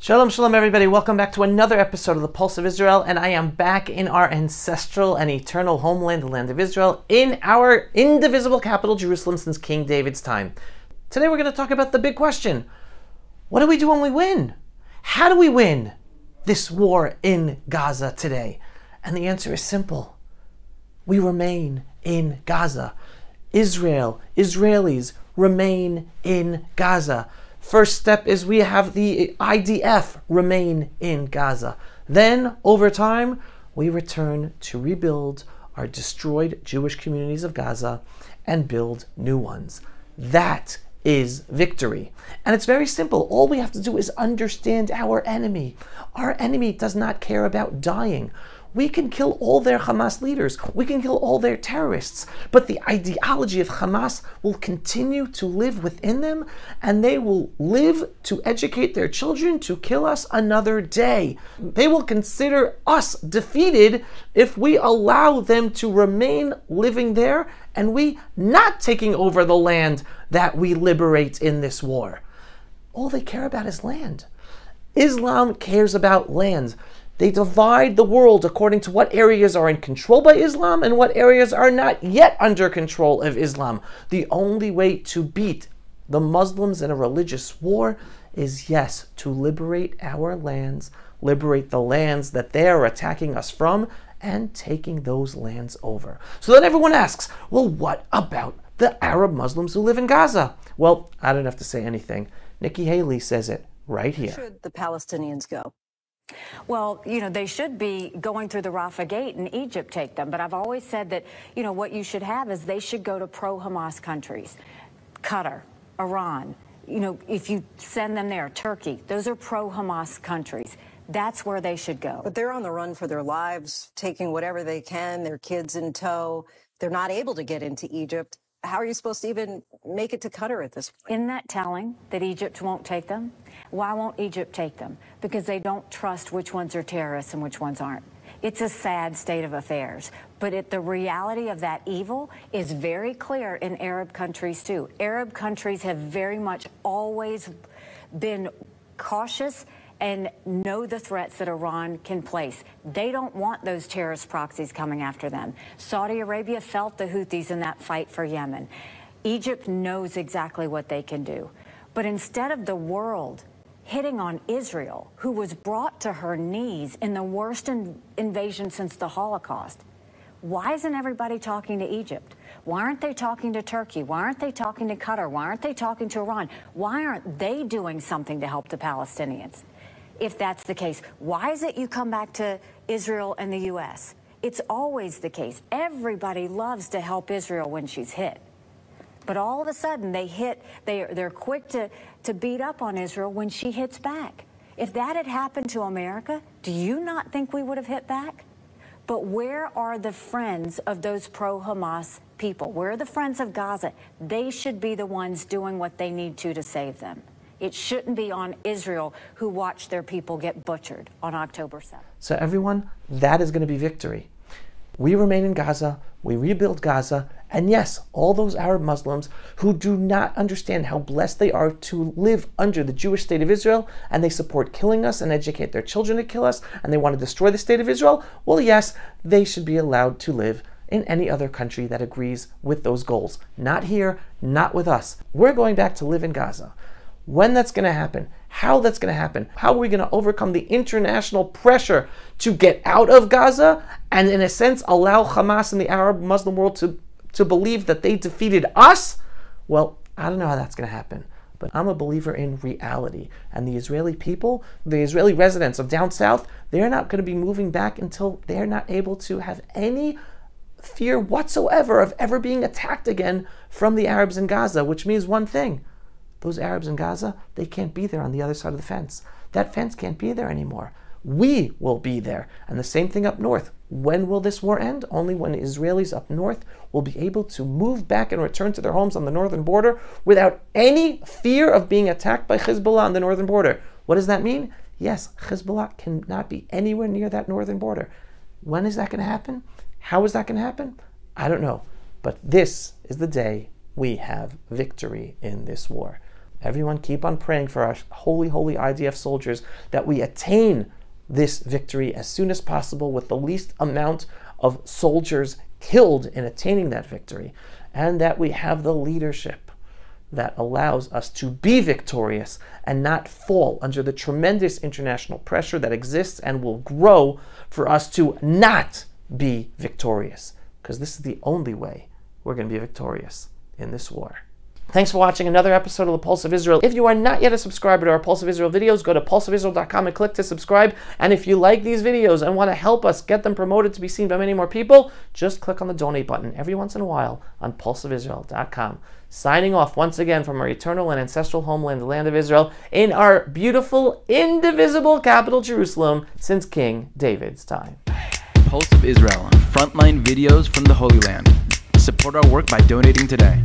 Shalom, shalom everybody. Welcome back to another episode of the Pulse of Israel, and I am back in our ancestral and eternal homeland, the land of Israel, in our indivisible capital, Jerusalem, since King David's time. Today we're going to talk about the big question. What do we do when we win? How do we win this war in Gaza today? And the answer is simple. We remain in Gaza. Israelis remain in Gaza. First step is we have the IDF remain in Gaza. Then, over time, we return to rebuild our destroyed Jewish communities of Gaza and build new ones. That is victory. And it's very simple. All we have to do is understand our enemy. Our enemy does not care about dying. We can kill all their Hamas leaders. We can kill all their terrorists. But the ideology of Hamas will continue to live within them, and they will live to educate their children to kill us another day. They will consider us defeated if we allow them to remain living there and we not taking over the land that we liberate in this war. All they care about is land. Islam cares about land. They divide the world according to what areas are in control by Islam and what areas are not yet under control of Islam. The only way to beat the Muslims in a religious war is, yes, to liberate our lands, liberate the lands that they are attacking us from, and taking those lands over. So then everyone asks, well, what about the Arab Muslims who live in Gaza? Well, I don't have to say anything. Nikki Haley says it right here. Where should the Palestinians go? Well, they should be going through the Rafah Gate and Egypt take them. But I've always said that, what you should have is they should go to pro-Hamas countries. Qatar, Iran, if you send them there, Turkey, those are pro-Hamas countries. That's where they should go. But they're on the run for their lives, taking whatever they can, their kids in tow. They're not able to get into Egypt. How are you supposed to even make it to Qatar at this point? Isn't that telling that Egypt won't take them? Why won't Egypt take them? Because they don't trust which ones are terrorists and which ones aren't. It's a sad state of affairs. But the reality of that evil is very clear in Arab countries, too. Arab countries have very much always been cautious and know the threats that Iran can place. They don't want those terrorist proxies coming after them. Saudi Arabia felt the Houthis in that fight for Yemen. Egypt knows exactly what they can do. But instead of the world hitting on Israel, who was brought to her knees in the worst invasion since the Holocaust, why isn't everybody talking to Egypt? Why aren't they talking to Turkey? Why aren't they talking to Qatar? Why aren't they talking to Iran? Why aren't they doing something to help the Palestinians? If that's the case, why is it you come back to Israel and the U.S.? It's always the case. Everybody loves to help Israel when she's hit. But all of a sudden, they're quick to beat up on Israel when she hits back. If that had happened to America, do you not think we would have hit back? But where are the friends of those pro-Hamas people? Where are the friends of Gaza? They should be the ones doing what they need to save them. It shouldn't be on Israel, who watched their people get butchered on October 7th. So everyone, that is going to be victory. We remain in Gaza, we rebuild Gaza, and yes, all those Arab Muslims who do not understand how blessed they are to live under the Jewish state of Israel, and they support killing us and educate their children to kill us, and they want to destroy the state of Israel, well, yes, they should be allowed to live in any other country that agrees with those goals. Not here, not with us. We're going back to live in Gaza. When that's going to happen, how that's going to happen, how are we going to overcome the international pressure to get out of Gaza and, in a sense, allow Hamas and the Arab Muslim world to believe that they defeated us? Well, I don't know how that's going to happen, but I'm a believer in reality. And the Israeli people, the Israeli residents of down south, they're not going to be moving back until they're not able to have any fear whatsoever of ever being attacked again from the Arabs in Gaza, which means one thing. Those Arabs in Gaza, they can't be there on the other side of the fence. That fence can't be there anymore. We will be there. And the same thing up north. When will this war end? Only when Israelis up north will be able to move back and return to their homes on the northern border without any fear of being attacked by Hezbollah on the northern border. What does that mean? Yes, Hezbollah cannot be anywhere near that northern border. When is that going to happen? How is that going to happen? I don't know. But this is the day we have victory in this war. Everyone keep on praying for our holy, holy IDF soldiers that we attain this victory as soon as possible with the least amount of soldiers killed in attaining that victory, and that we have the leadership that allows us to be victorious and not fall under the tremendous international pressure that exists and will grow for us to not be victorious, because this is the only way we're going to be victorious in this war. Thanks for watching another episode of the Pulse of Israel. If you are not yet a subscriber to our Pulse of Israel videos, go to pulseofisrael.com and click to subscribe. And if you like these videos and want to help us get them promoted to be seen by many more people, just click on the donate button every once in a while on pulseofisrael.com. Signing off once again from our eternal and ancestral homeland, the land of Israel, in our beautiful, indivisible capital, Jerusalem, since King David's time. Pulse of Israel, frontline videos from the Holy Land. Support our work by donating today.